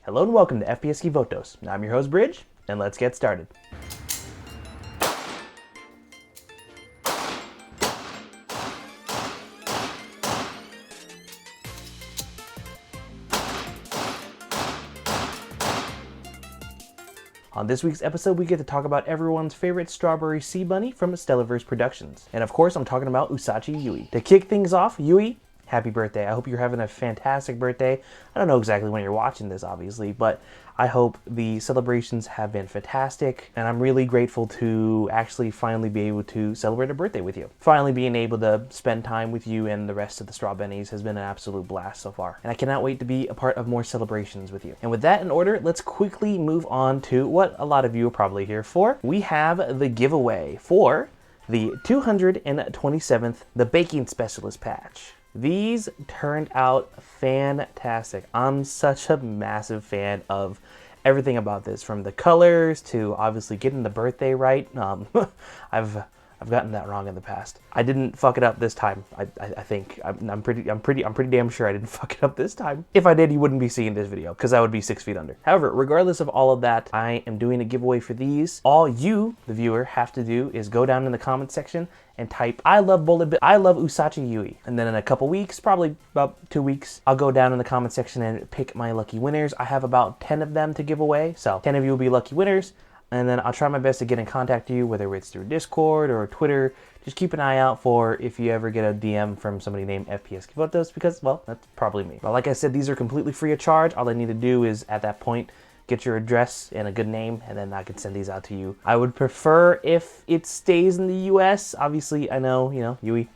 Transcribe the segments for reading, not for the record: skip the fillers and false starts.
Hello and welcome to FPSKivotos. I'm your host Bridge, and let's get started. On this week's episode, we get to talk about everyone's favorite strawberry sea bunny from Stellarverse Productions. And of course, I'm talking about Usachi Yui. To kick things off, Yui, happy birthday. I hope you're having a fantastic birthday. I don't know exactly when you're watching this, obviously, but I hope the celebrations have been fantastic, and I'm really grateful to actually finally be able to celebrate a birthday with you. Finally being able to spend time with you and the rest of the Straw Bennies has been an absolute blast so far, and I cannot wait to be a part of more celebrations with you. And with that in order, let's quickly move on to what a lot of you are probably here for. We have the giveaway for the 227th The Baking Specialist patch. These turned out fantastic. I'm such a massive fan of everything about this, from the colors to obviously getting the birthday right. I've gotten that wrong in the past. I didn't fuck it up this time. I think I'm pretty damn sure I didn't fuck it up this time. If I did, you wouldn't be seeing this video because I would be 6 feet under. However, regardless of all of that, I am doing a giveaway for these. All you, the viewer, have to do is go down in the comment section and type I love Usachi Yui. And then in a couple weeks, probably about 2 weeks, I'll go down in the comment section and pick my lucky winners. I have about 10 of them to give away, so 10 of you will be lucky winners. And then I'll try my best to get in contact with you, whether it's through Discord or Twitter. Just keep an eye out for if you ever get a DM from somebody named FPSKivotos, because, well, that's probably me. But like I said, these are completely free of charge. All I need to do is, at that point, get your address and a good name, and then I can send these out to you. I would prefer if it stays in the US. Obviously, I know, Yui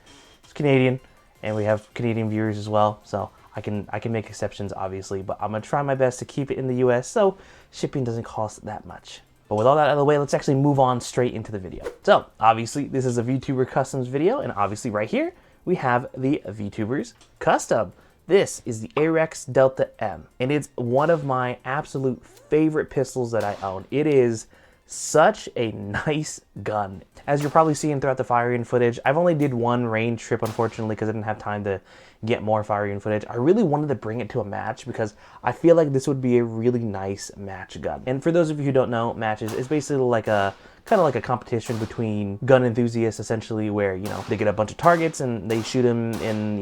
is Canadian, and we have Canadian viewers as well, so I can make exceptions, obviously, but I'm gonna try my best to keep it in the US so shipping doesn't cost that much. But with all that out of the way, let's actually move on straight into the video. So, obviously, this is a Vtuber Customs video, and obviously right here, we have the Vtubers Custom. This is the Arex Delta M, and it's one of my absolute favorite pistols that I own. It is such a nice gun. As you're probably seeing throughout the firing footage, I've only did one range trip, unfortunately, because I didn't have time to get more firing footage. I really wanted to bring it to a match because I feel like this would be a really nice match gun. And for those of you who don't know, matches is basically like a kind of like a competition between gun enthusiasts, essentially, where, they get a bunch of targets and they shoot them in,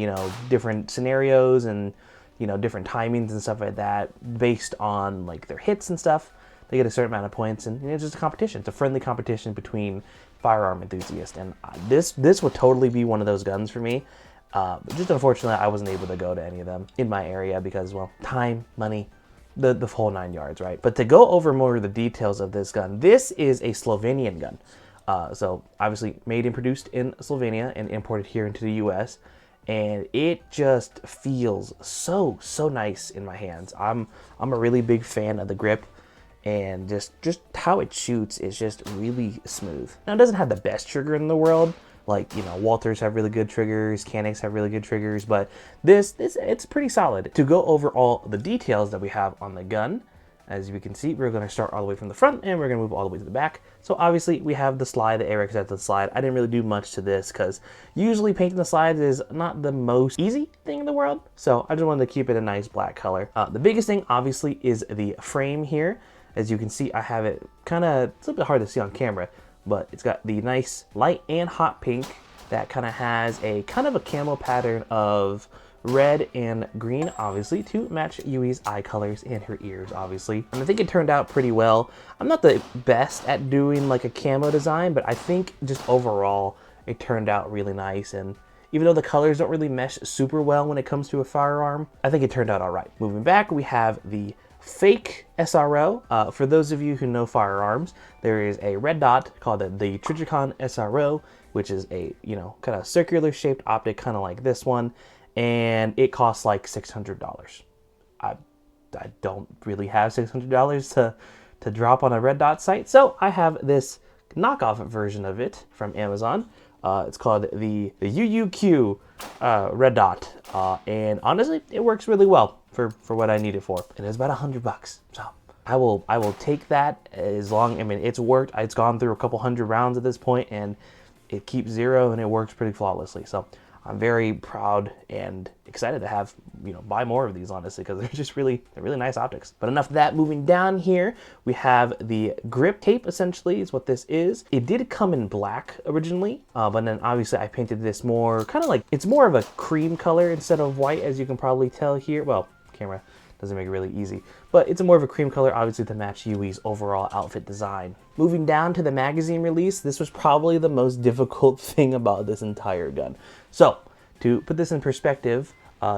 different scenarios and, different timings and stuff like that based on like their hits and stuff. They get a certain amount of points, and it's just a competition. It's a friendly competition between firearm enthusiasts, and this would totally be one of those guns for me. But just unfortunately, I wasn't able to go to any of them in my area because, well, time, money, the whole 9 yards, right? But to go over more of the details of this gun, this is a Slovenian gun. So obviously made and produced in Slovenia and imported here into the US. And it just feels so nice in my hands. I'm a really big fan of the grip, and just how it shoots is just really smooth. Now, it doesn't have the best trigger in the world. Like, Walters have really good triggers, Canics have really good triggers, but it's pretty solid. To go over all the details that we have on the gun, as you can see, we're going to start all the way from the front, and we're going to move all the way to the back. So obviously, we have the slide, the Arex at the slide. I didn't really do much to this because usually painting the slides is not the most easy thing in the world. So I just wanted to keep it a nice black color. The biggest thing, obviously, is the frame here. As you can see, I have it it's a little bit hard to see on camera, but it's got the nice light and hot pink that kind of has a kind of a camo pattern of red and green, obviously, to match Yui's eye colors and her ears, obviously. And I think it turned out pretty well. I'm not the best at doing like a camo design, but I think just overall it turned out really nice. And even though the colors don't really mesh super well when it comes to a firearm, I think it turned out all right. Moving back, we have the fake SRO. For those of you who know firearms, there is a red dot called the Trijicon SRO, which is a, kind of circular shaped optic, kind of like this one, and it costs like $600. I don't really have $600 to drop on a red dot site, so I have this knockoff version of it from Amazon. It's called the UUQ red dot, and honestly, it works really well for what I need it for, and it's about $100. So I will take that as long. I mean, it's worked. It's gone through a couple hundred rounds at this point, and it keeps zero, and it works pretty flawlessly. So I'm very proud and excited to have, buy more of these, honestly, because they're really nice optics. But enough of that. Moving down here, we have the grip tape, essentially, is what this is. It did come in black originally, but then obviously I painted this more, kind of like, it's more of a cream color instead of white, as you can probably tell here. Well, camera doesn't make it really easy, but it's more of a cream color, obviously, to match Yui's overall outfit design. Moving down to the magazine release, this was probably the most difficult thing about this entire gun. So, to put this in perspective,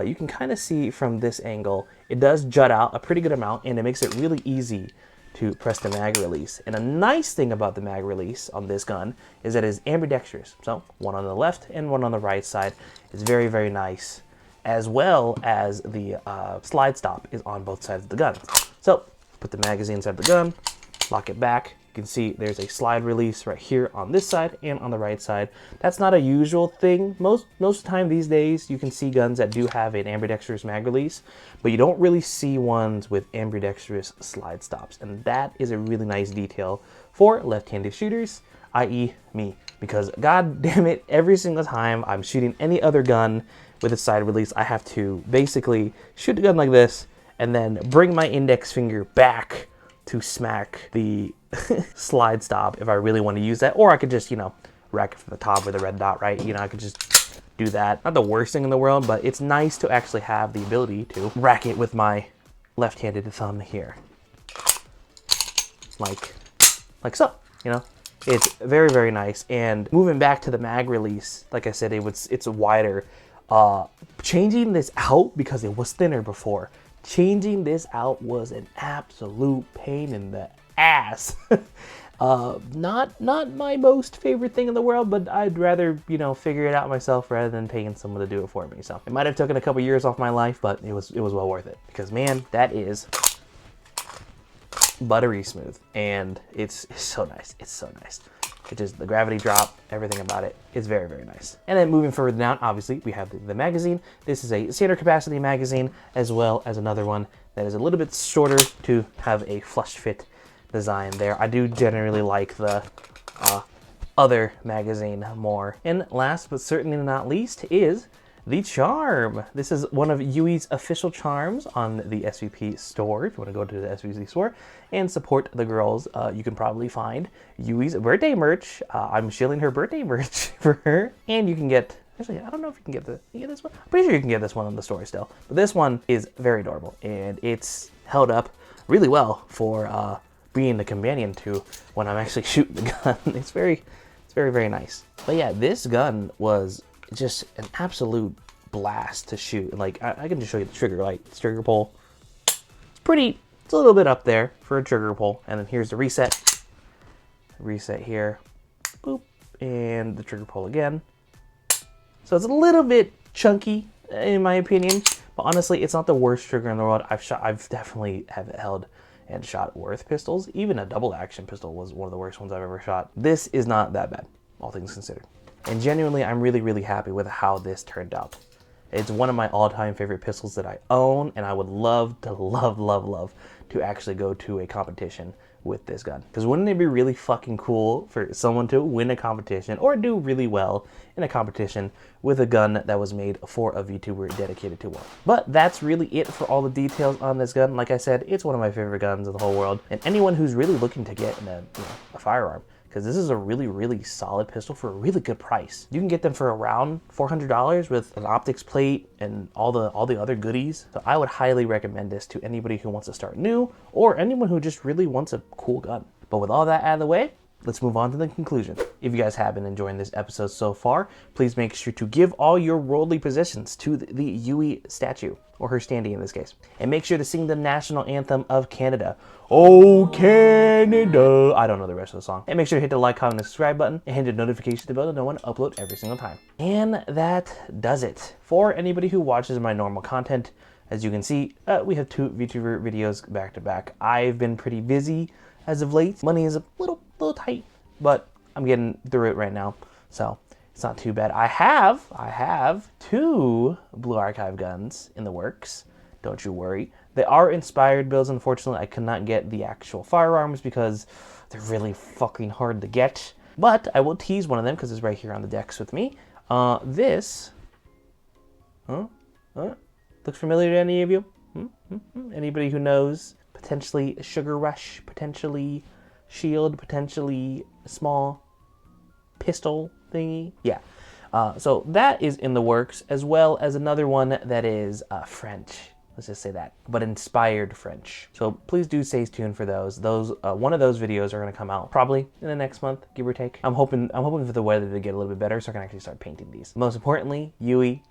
you can kind of see from this angle, it does jut out a pretty good amount, and it makes it really easy to press the mag release. And a nice thing about the mag release on this gun is that it's ambidextrous. So, one on the left and one on the right side is very, very nice, as well as the slide stop is on both sides of the gun. So, put the magazine inside the gun, lock it back. You can see there's a slide release right here on this side and on the right side. That's not a usual thing. Most of the time these days, you can see guns that do have an ambidextrous mag release, but you don't really see ones with ambidextrous slide stops. And that is a really nice detail for left-handed shooters, i.e. me. Because god damn it, every single time I'm shooting any other gun with a side release, I have to basically shoot the gun like this and then bring my index finger back to smack the slide stop if I really want to use that. Or I could just, rack it from the top with a red dot, right? I could just do that. Not the worst thing in the world, but it's nice to actually have the ability to rack it with my left-handed thumb here. Like so, It's very, very nice. And moving back to the mag release, like I said, it's wider. Changing this out, because it was thinner before, changing this out was an absolute pain in the ass. Not my most favorite thing in the world, but I'd rather, figure it out myself rather than paying someone to do it for me. So it might have taken a couple years off my life, but it was well worth it, because man, that is buttery smooth, and it's so nice. It's so nice. It just, the gravity drop, everything about it is very, very nice. And then moving further down, obviously, we have the magazine. This is a standard capacity magazine, as well as another one that is a little bit shorter to have a flush fit design there. I do generally like the other magazine more. And last but certainly not least is the charm. This is one of Yui's official charms on the SVP store. If you want to go to the SVP store and support the girls, you can probably find Yui's birthday merch. I'm shilling her birthday merch for her. And you can get, actually, I don't know if you can get this one. I'm pretty sure you can get this one in the store still. But this one is very adorable, and it's held up really well for being the companion to when I'm actually shooting the gun. It's very, very nice. But yeah, this gun was just an absolute blast to shoot. Like, I can just show you the trigger, like, this trigger pull. It's a little bit up there for a trigger pull. And then here's the reset. Reset here. Boop. And the trigger pull again. So it's a little bit chunky, in my opinion. But honestly, it's not the worst trigger in the world. I've definitely held and shot worse pistols. Even a double action pistol was one of the worst ones I've ever shot. This is not that bad, all things considered. And genuinely, I'm really, really happy with how this turned out. It's one of my all-time favorite pistols that I own, and I would love to actually go to a competition with this gun. Because wouldn't it be really fucking cool for someone to win a competition or do really well in a competition with a gun that was made for a VTuber dedicated to one? But that's really it for all the details on this gun. Like I said, it's one of my favorite guns in the whole world. And anyone who's really looking to get a firearm, because this is a really, really solid pistol for a really good price. You can get them for around $400 with an optics plate and all the other goodies. So I would highly recommend this to anybody who wants to start new or anyone who just really wants a cool gun. But with all that out of the way, let's move on to the conclusion. If you guys have been enjoying this episode so far, please make sure to give all your worldly possessions to the Yui statue, or her standee in this case. And make sure to sing the national anthem of Canada. Oh, Canada. I don't know the rest of the song. And make sure to hit the like, comment, and subscribe button, and hit the notification bell to know when I upload every single time. And that does it. For anybody who watches my normal content, as you can see, we have 2 VTuber videos back to back. I've been pretty busy as of late. Money is a little tight, but I'm getting through it right now, so it's not too bad. I have 2 Blue Archive guns in the works. Don't you worry. They are inspired builds. Unfortunately, I could not get the actual firearms because they're really fucking hard to get. But I will tease one of them because it's right here on the decks with me. This Huh? Huh? Looks familiar to any of you? Anybody who knows? Potentially Sugar Rush, potentially Shield, potentially small pistol thingy. Yeah. So that is in the works, as well as another one that is French. Let's just say that, but inspired French. So please do stay tuned for those. One of those videos are going to come out probably in the next month, give or take. I'm hoping for the weather to get a little bit better so I can actually start painting these. Most importantly, Yui,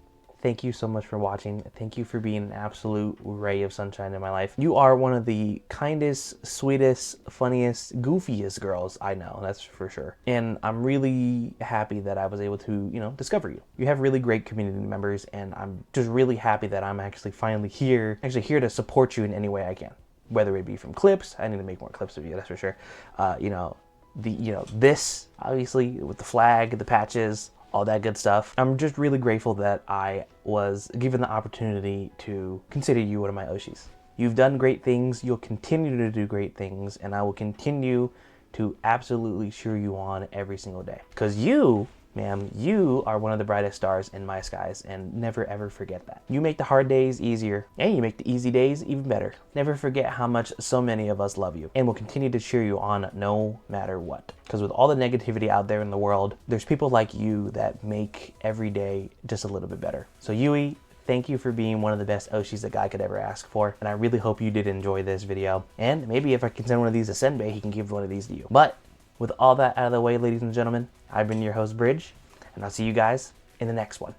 thank you so much for watching. Thank you for being an absolute ray of sunshine in my life. You are one of the kindest, sweetest, funniest, goofiest girls I know, that's for sure. And I'm really happy that I was able to, discover you. You have really great community members, and I'm just really happy that I'm actually finally here to support you in any way I can. Whether it be from clips, I need to make more clips of you, that's for sure. This, obviously, with the flag, the patches, all that good stuff. I'm just really grateful that I was given the opportunity to consider you one of my Oshis. You've done great things, you'll continue to do great things, and I will continue to absolutely cheer you on every single day. Because you, ma'am, you are one of the brightest stars in my skies, and never ever forget that. You make the hard days easier, and you make the easy days even better. Never forget how much so many of us love you, and will continue to cheer you on no matter what. Because with all the negativity out there in the world, there's people like you that make every day just a little bit better. So Yui, thank you for being one of the best Oshis that God could ever ask for, and I really hope you did enjoy this video. And maybe if I can send one of these to Senbei, he can give one of these to you. But with all that out of the way, ladies and gentlemen, I've been your host, Bridge, and I'll see you guys in the next one.